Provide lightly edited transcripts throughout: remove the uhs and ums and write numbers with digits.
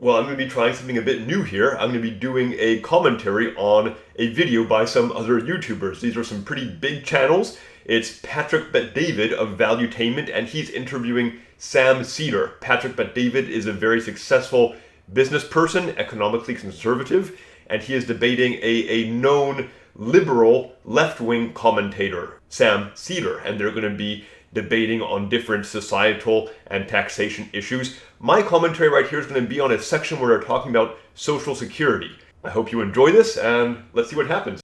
Well, I'm going to be trying something a bit new here. I'm going to be doing a commentary on a video by some other YouTubers. These are some pretty big channels. It's Patrick Bet-David of Valuetainment, and he's interviewing Sam Seder. Patrick Bet-David is a very successful business person, economically conservative, and he is debating a known liberal left-wing commentator, Sam Seder, and they're going to be debating on different societal and taxation issues. My commentary right here is going to be on a section where they're talking about Social Security. I hope you enjoy this, and let's see what happens.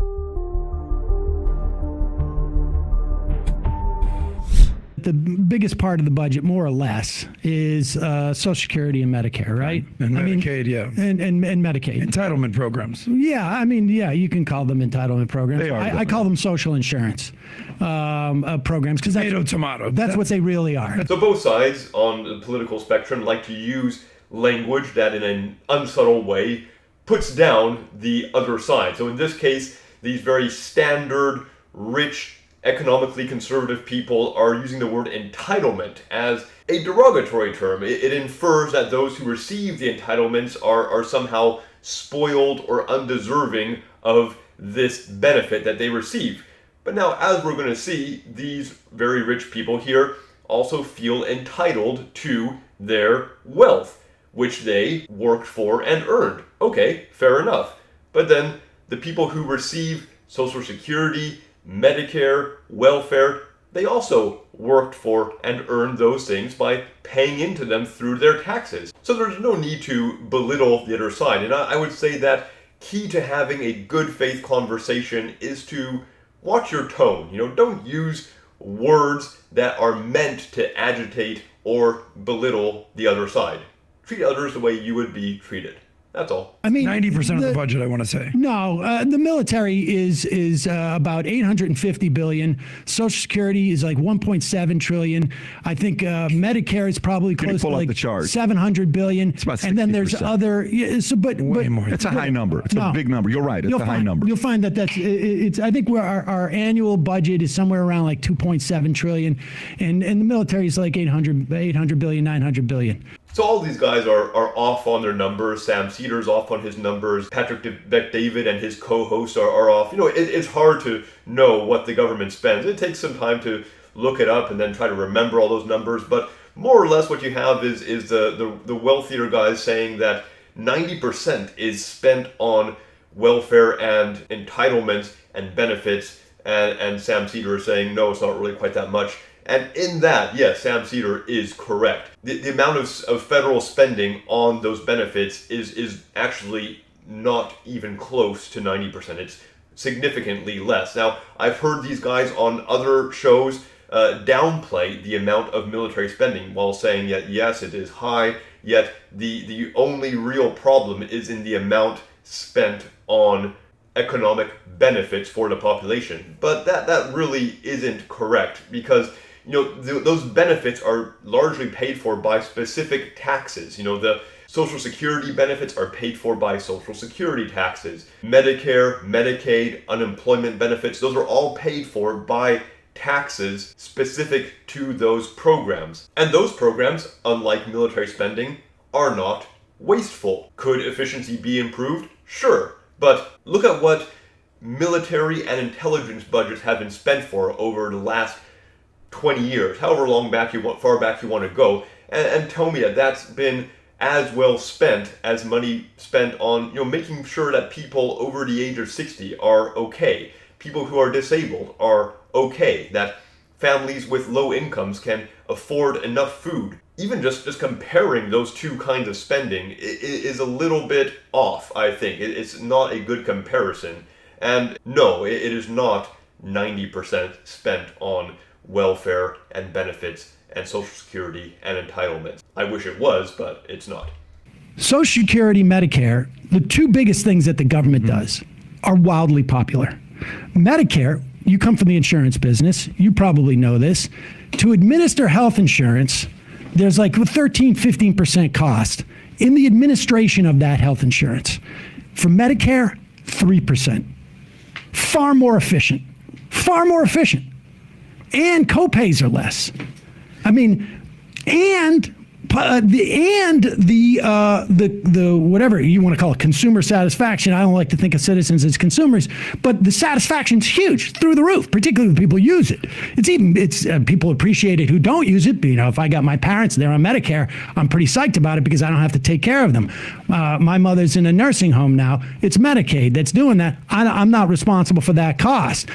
The biggest part of the budget, more or less, is Social Security and Medicare, right? And Medicaid, yeah. And Medicaid. Entitlement programs. Yeah, you can call them entitlement programs. They are. I call them social insurance programs because that's what they really are. So both sides on the political spectrum like to use language that in an unsubtle way puts down the other side. So in this case, these very standard, rich, economically conservative people are using the word entitlement as a derogatory term. It infers that those who receive the entitlements are somehow spoiled or undeserving of this benefit that they receive. But now, as we're going to see, these very rich people here also feel entitled to their wealth, which they worked for and earned. Okay, fair enough. But then the people who receive Social Security, Medicare, welfare, they also worked for and earned those things by paying into them through their taxes. So there's no need to belittle the other side. And I would say that key to having a good faith conversation is to watch your tone. Don't use words that are meant to agitate or belittle the other side. Treat others the way you would be treated. That's all. 90% of the budget, I want to say. No, the military is about $850 billion. Social Security is like $1.7 trillion. I think Medicare is probably close to like $700 billion. It's about 60%. And then there's other. Way more. It's a high number. It's a big number. You're right. It's a high number. You'll find that it's. I think our annual budget is somewhere around like $2.7 trillion, and the military is like $800 billion, $900 billion. So all these guys are off on their numbers. Sam Seder's off on his numbers. Patrick Bet-David and his co-hosts are off. It's hard to know what the government spends. It takes some time to look it up and then try to remember all those numbers. But more or less what you have is the wealthier guys saying that 90% is spent on welfare and entitlements and benefits. And Sam Seder is saying, no, it's not really quite that much. And in that, yes, Sam Seder is correct. The amount of federal spending on those benefits is actually not even close to 90%. It's significantly less. Now, I've heard these guys on other shows downplay the amount of military spending while saying that, yes, it is high, yet the only real problem is in the amount spent on economic benefits for the population. But that really isn't correct because those benefits are largely paid for by specific taxes. The Social Security benefits are paid for by Social Security taxes. Medicare, Medicaid, unemployment benefits, those are all paid for by taxes specific to those programs. And those programs, unlike military spending, are not wasteful. Could efficiency be improved? Sure. But look at what military and intelligence budgets have been spent for over the last 20 years, however far back you want to go, and tell me that that's been as well spent as money spent on making sure that people over the age of 60 are okay, people who are disabled are okay, that families with low incomes can afford enough food. Even just comparing those two kinds of spending is a little bit off, I think. It's not a good comparison. And no, it is not 90% spent on welfare and benefits and Social Security and entitlements. I wish it was, but it's not. Social Security, Medicare, the two biggest things that the government does are wildly popular. Medicare, you come from the insurance business, you probably know this. To administer health insurance, there's like a 13-15% cost in the administration of that health insurance. For Medicare, 3%. Far more efficient. And copays are less. And the whatever you want to call it, consumer satisfaction. I don't like to think of citizens as consumers, but the satisfaction's huge, through the roof, particularly when people use it. It's people appreciate it who don't use it. You know, if I got my parents, they're on Medicare, I'm pretty psyched about it because I don't have to take care of them. My mother's in a nursing home now. It's Medicaid that's doing that. I'm not responsible for that cost.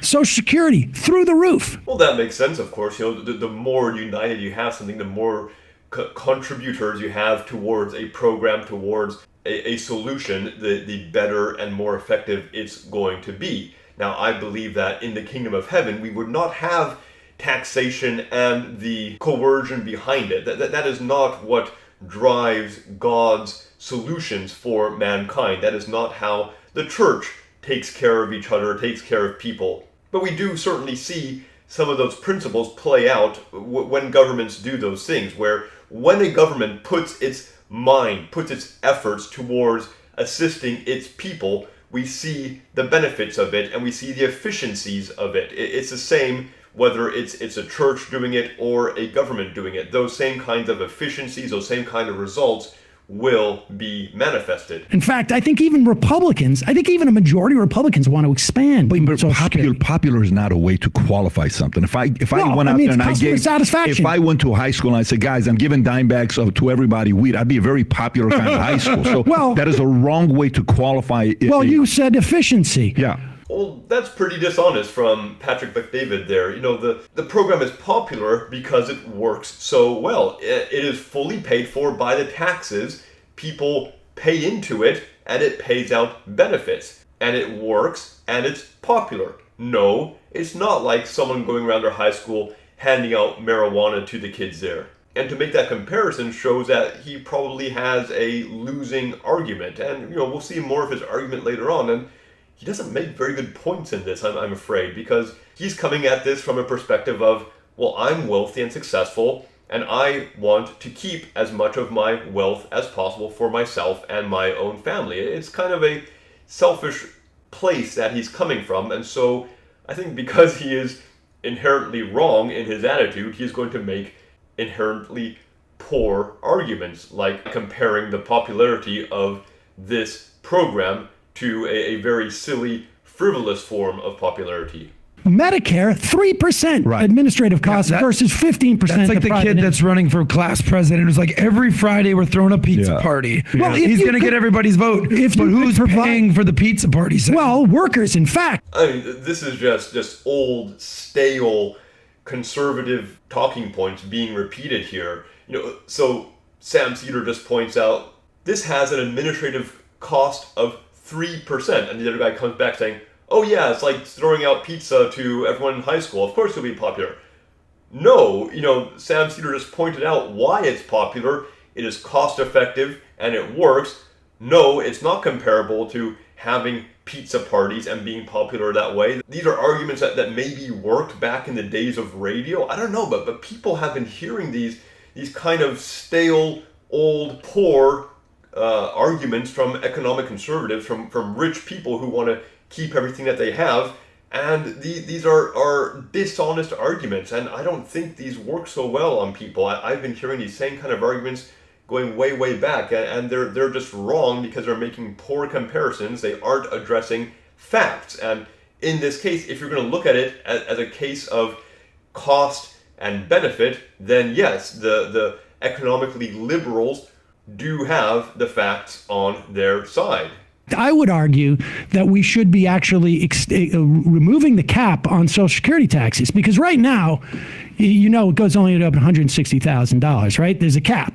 Social Security, through the roof. Well, that makes sense, of course. You know, the more united you have something, the more contributors you have towards a program, towards a solution, the better and more effective it's going to be. Now, I believe that in the kingdom of heaven, we would not have taxation and the coercion behind it. That is not what drives God's solutions for mankind. That is not how the church takes care of each other, takes care of people. But we do certainly see some of those principles play out when governments do those things, where when a government puts its mind, puts its efforts towards assisting its people, we see the benefits of it and we see the efficiencies of it. It's the same whether it's a church doing it or a government doing it. Those same kinds of efficiencies, those same kind of results will be manifested. In fact, I think even a majority of Republicans want to expand. But popular is not a way to qualify something. If I went out there and if I went to a high school and I said, guys, I'm giving dime bags to everybody weed, I'd be a very popular kind of high school. So that is a wrong way to qualify it. Well, you said efficiency. Yeah. Well, that's pretty dishonest from Patrick McDavid there. You know, the program is popular because it works so well. It is fully paid for by the taxes. People pay into it, and it pays out benefits. And it works, and it's popular. No, it's not like someone going around their high school handing out marijuana to the kids there. And to make that comparison shows that he probably has a losing argument. And, you know, we'll see more of his argument later on. And he doesn't make very good points in this, I'm afraid, because he's coming at this from a perspective of, well, I'm wealthy and successful, and I want to keep as much of my wealth as possible for myself and my own family. It's kind of a selfish place that he's coming from, and so I think because he is inherently wrong in his attitude, he's going to make inherently poor arguments, like comparing the popularity of this program to a very silly, frivolous form of popularity. Medicare, 3% administrative costs versus 15%. That's like the kid that's running for class president who's like, every Friday we're throwing a pizza party. Well, he's going to get everybody's vote. But who's paying for the pizza party? Well, workers, in fact. I mean, this is just old, stale, conservative talking points being repeated here. You know, so Sam Seder just points out this has an administrative cost of 3%, and the other guy comes back saying, oh yeah, it's like throwing out pizza to everyone in high school. Of course it'll be popular. No, you know, Sam Seder just pointed out why it's popular. It is cost effective and it works. No, it's not comparable to having pizza parties and being popular that way. These are arguments that maybe worked back in the days of radio. I don't know, but people have been hearing these kind of stale, old, poor arguments from economic conservatives, from rich people who want to keep everything that they have, and these are dishonest arguments, and I don't think these work so well on people. I've been hearing these same kind of arguments going way back, and they're just wrong because they're making poor comparisons. They aren't addressing facts, and in this case, if you're going to look at it as a case of cost and benefit, then yes, the economically liberals do have the facts on their side. I would argue that we should be actually removing the cap on Social Security taxes, because right now, you know, it goes only up to $160,000, right? There's a cap.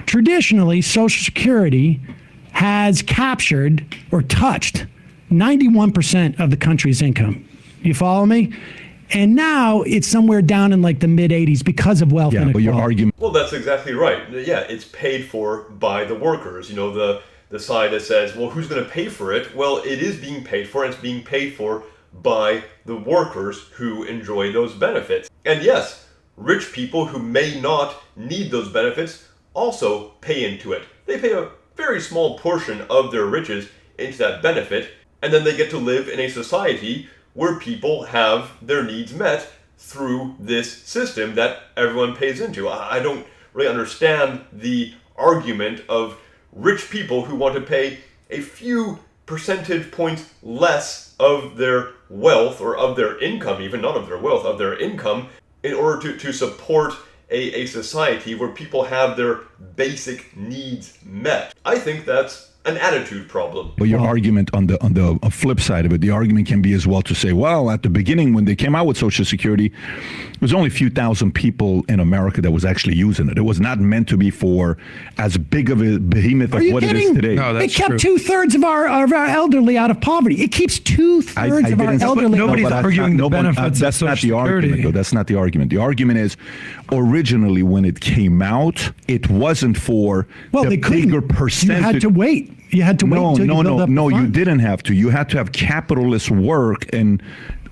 Traditionally, Social Security has captured or touched 91% of the country's income. You follow me? And now it's somewhere down in like the mid 80s because of wealth inequality. But your argument. Well, that's exactly right. Yeah, it's paid for by the workers. You know, the side that says, well, who's going to pay for it? Well, it is being paid for, and it's being paid for by the workers who enjoy those benefits. And yes, rich people who may not need those benefits also pay into it. They pay a very small portion of their riches into that benefit, and then they get to live in a society where people have their needs met through this system that everyone pays into. I don't really understand the argument of rich people who want to pay a few percentage points less of their wealth, or of their income, even not of their wealth, of their income, in order to support a society where people have their basic needs met. I think that's an attitude problem. But your argument on the flip side of it, the argument can be as well to say, well, at the beginning when they came out with Social Security, there was only a few thousand people in America that was actually using it. It was not meant to be for as big of a behemoth of what it is today. No, it kept 2/3 of our elderly out of poverty. It keeps 2/3 of our elderly. Nobody's arguing the benefits. That's not the argument, though. That's not the argument. The argument is, originally when it came out, it wasn't for the bigger percentage. You had to wait. You had to wait until you build up the fund. You didn't have to. You had to have capitalists work and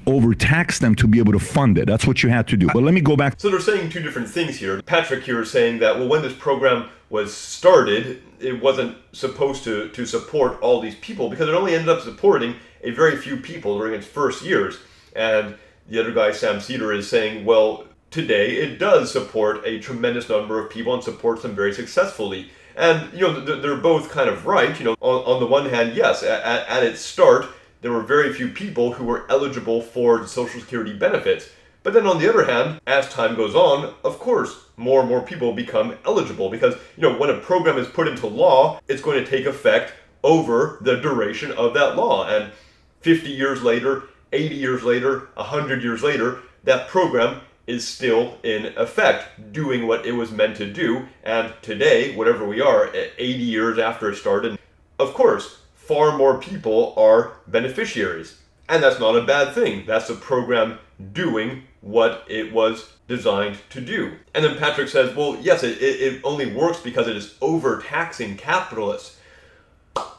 overtax them to be able to fund it. That's what you had to do. But let me go back. So they're saying two different things here. Patrick here is saying that, well, when this program was started, it wasn't supposed to support all these people, because it only ended up supporting a very few people during its first years. And the other guy, Sam Seder, is saying, well, today it does support a tremendous number of people and supports them very successfully. And, they're both kind of right. On the one hand, yes, at its start, there were very few people who were eligible for the Social Security benefits. But then on the other hand, as time goes on, of course, more and more people become eligible, because, when a program is put into law, it's going to take effect over the duration of that law. And 50 years later, 80 years later, 100 years later, that program is still in effect, doing what it was meant to do. And today, whatever we are, 80 years after it started, of course, far more people are beneficiaries. And that's not a bad thing. That's the program doing what it was designed to do. And then Patrick says, well, yes, it only works because it is overtaxing capitalists.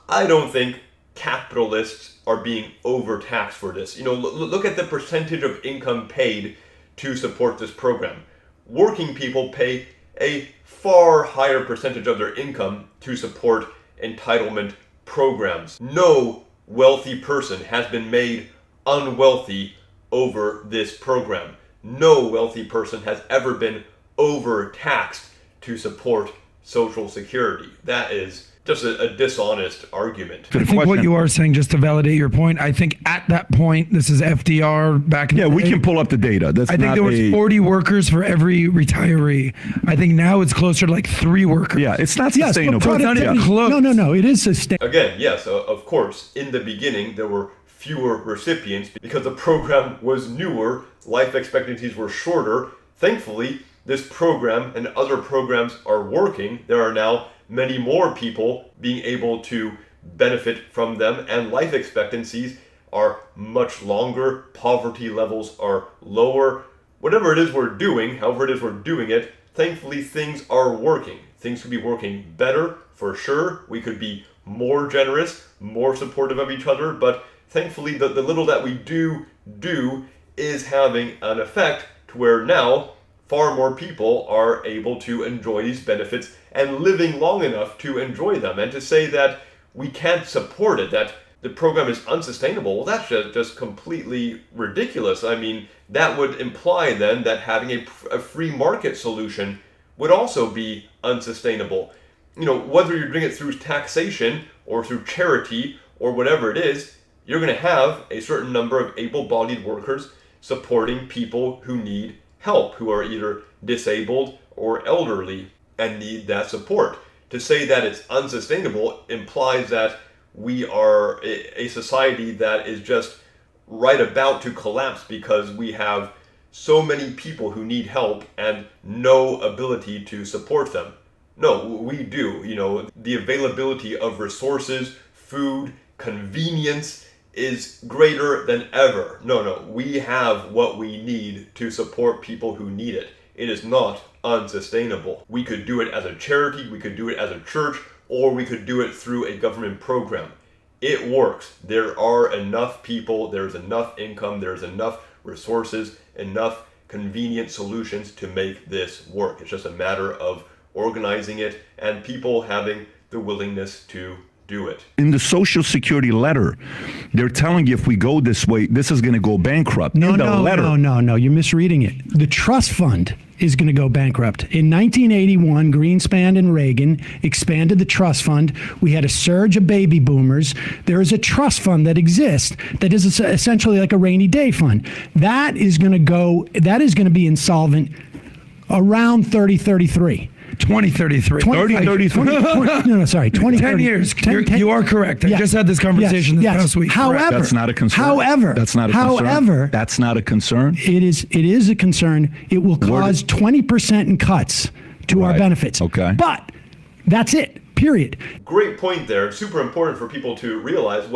I don't think capitalists are being overtaxed for this. Look at the percentage of income paid to support this program. Working people pay a far higher percentage of their income to support entitlement programs. No wealthy person has been made unwealthy over this program. No wealthy person has ever been overtaxed to support Social Security. That is just a dishonest argument. I think what you are saying, just to validate your point, I think at that point, this is FDR back in the day. Yeah, we can pull up the data. I think there was 40 workers for every retiree. I think now it's closer to like 3 workers. Yeah, it's not sustainable. It's not even close. No, it is sustainable. Again, yes, of course, in the beginning, there were fewer recipients because the program was newer, life expectancies were shorter. Thankfully, this program and other programs are working. There are now many more people being able to benefit from them, and life expectancies are much longer, poverty levels are lower. Whatever it is we're doing, however it is we're doing it, thankfully things are working. Things could be working better, for sure. We could be more generous, more supportive of each other, but thankfully the little that we do is having an effect to where now far more people are able to enjoy these benefits and living long enough to enjoy them. And to say that we can't support it, that the program is unsustainable, well, that's just completely ridiculous. I mean, that would imply then that having a free market solution would also be unsustainable. Whether you're doing it through taxation or through charity or whatever it is, you're going to have a certain number of able-bodied workers supporting people who need help, who are either disabled or elderly and need that support. To say that it's unsustainable implies that we are a society that is just right about to collapse because we have so many people who need help and no ability to support them. No, we do. The availability of resources, food, convenience is greater than ever. No, we have what we need to support people who need it. It is not unsustainable. We could do it as a charity, we could do it as a church, or we could do it through a government program. It works. There are enough people, there's enough income, there's enough resources, enough convenient solutions to make this work. It's just a matter of organizing it and people having the willingness to do it. In the Social Security letter, they're telling you if we go this way, this is going to go bankrupt. No, you're misreading it. The trust fund is going to go bankrupt. In 1981, Greenspan and Reagan expanded the trust fund. We had a surge of baby boomers. There is a trust fund that exists that is essentially like a rainy day fund. That is going to be insolvent around 2033. 2033. 2033. 10 years. You are correct. I just had this conversation this past week. However, that's not a concern. That's not a concern. It is a concern. It will cause 20% in cuts to our benefits. Okay. But that's it. Period. Great point there. Super important for people to realize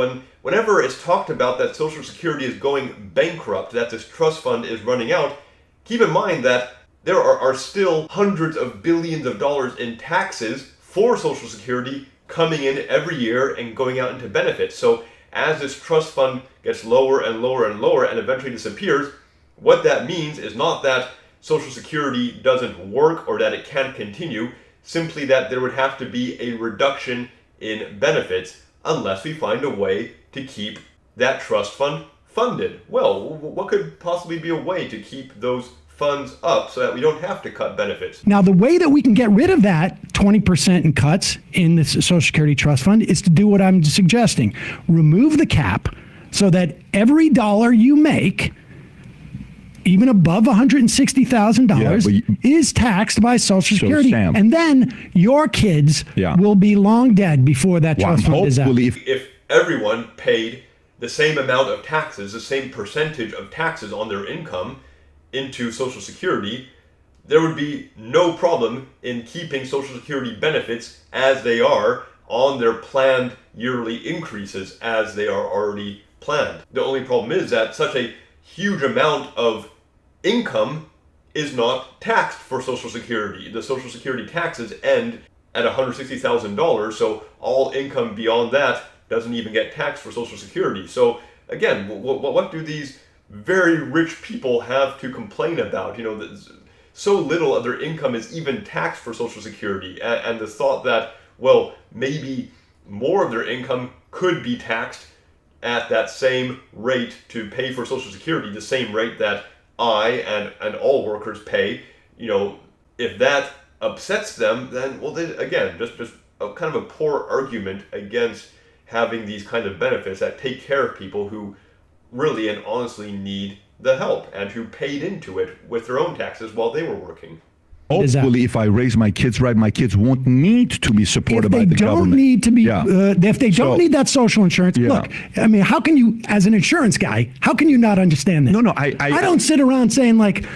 whenever it's talked about that Social Security is going bankrupt, that this trust fund is running out, keep in mind that there are still hundreds of billions of dollars in taxes for Social Security coming in every year and going out into benefits. So as this trust fund gets lower and lower and lower and eventually disappears, what that means is not that Social Security doesn't work or that it can't continue, simply that there would have to be a reduction in benefits unless we find a way to keep that trust fund funded. Well, what could possibly be a way to keep those funds up so that we don't have to cut benefits? Now, the way that we can get rid of that 20% in cuts in the Social Security Trust Fund is to do what I'm suggesting. Remove the cap so that every dollar you make, even above $160,000, is taxed by Social Security. Sam, and then your kids will be long dead before that trust fund is out. If everyone paid the same amount of taxes, the same percentage of taxes on their income into Social Security, there would be no problem in keeping Social Security benefits as they are on their planned yearly increases as they are already planned. The only problem is that such a huge amount of income is not taxed for Social Security. The Social Security taxes end at $160,000, so all income beyond that doesn't even get taxed for Social Security. So again, what do these very rich people have to complain about? So little of their income is even taxed for Social Security, and the thought that, well, maybe more of their income could be taxed at that same rate to pay for Social Security, the same rate that I and all workers pay. If that upsets them, then, well, then again, just a kind of a poor argument against having these kind of benefits that take care of people who really and honestly need the help and who paid into it with their own taxes while they were working. Hopefully, if I raise my kids right, my kids won't need to be supported by the government. If they don't need that social insurance, look, I mean, how can you, as an insurance guy, how can you not understand this? No, I don't sit around saying like,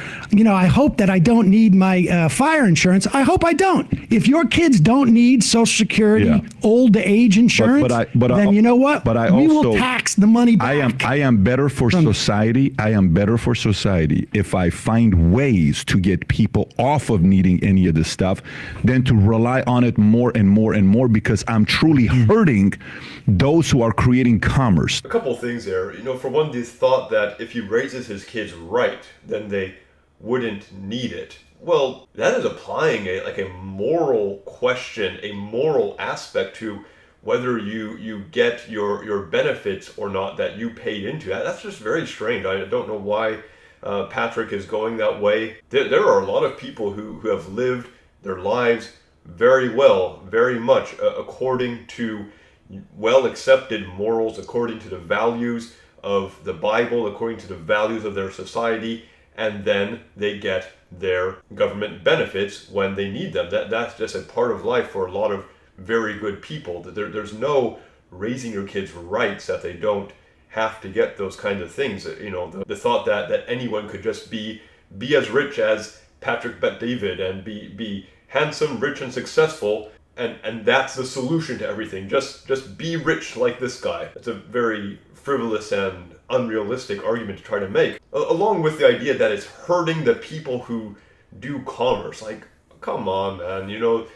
I hope that I don't need my fire insurance. I hope I don't. If your kids don't need Social Security, old age insurance, then you know what? We will tax the money back. I am better for society. I am better for society if I find ways to get people off of needing any of this stuff than to rely on it more and more and more, because I'm truly hurting those who are creating commerce. A couple of things there. For one, this thought that if he raises his kids right, then they wouldn't need it. Well, that is applying a moral question, a moral aspect to whether you get your benefits or not that you paid into. That's just very strange. I don't know why Patrick is going that way. There are a lot of people who have lived their lives very well, very much according to well accepted morals, according to the values of the Bible, according to the values of their society, and then they get their government benefits when they need them. That's just a part of life for a lot of very good people. There's no raising your kids' rights that they don't have to get those kinds of things. The thought that anyone could just be as rich as Patrick Bet-David and be handsome, rich, and successful, and that's the solution to everything. Just be rich like this guy. It's a very frivolous and unrealistic argument to try to make, along with the idea that it's hurting the people who do commerce. Like, come on, man.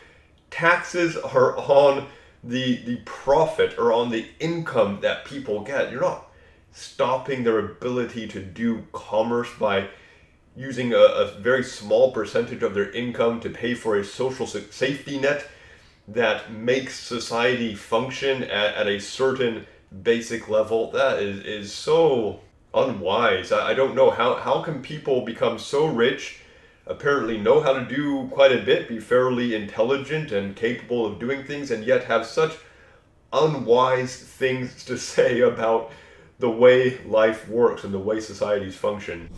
Taxes are on the profit or on the income that people get. You're not stopping their ability to do commerce by using a very small percentage of their income to pay for a social safety net that makes society function at a certain basic level. That is so unwise. I don't know how can people become so rich apparently know how to do quite a bit, be fairly intelligent and capable of doing things, and yet have such unwise things to say about the way life works and the way societies function.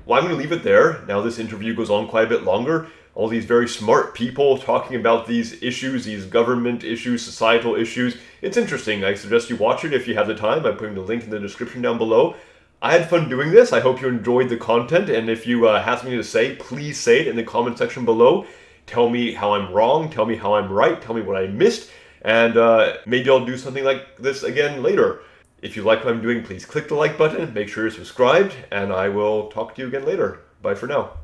Well, I'm going to leave it there. Now this interview goes on quite a bit longer. All these very smart people talking about these issues, these government issues, societal issues. It's interesting. I suggest you watch it if you have the time. I'm putting the link in the description down below. I had fun doing this. I hope you enjoyed the content. And if you have something to say, please say it in the comment section below. Tell me how I'm wrong. Tell me how I'm right. Tell me what I missed. And maybe I'll do something like this again later. If you like what I'm doing, please click the like button. Make sure you're subscribed. And I will talk to you again later. Bye for now.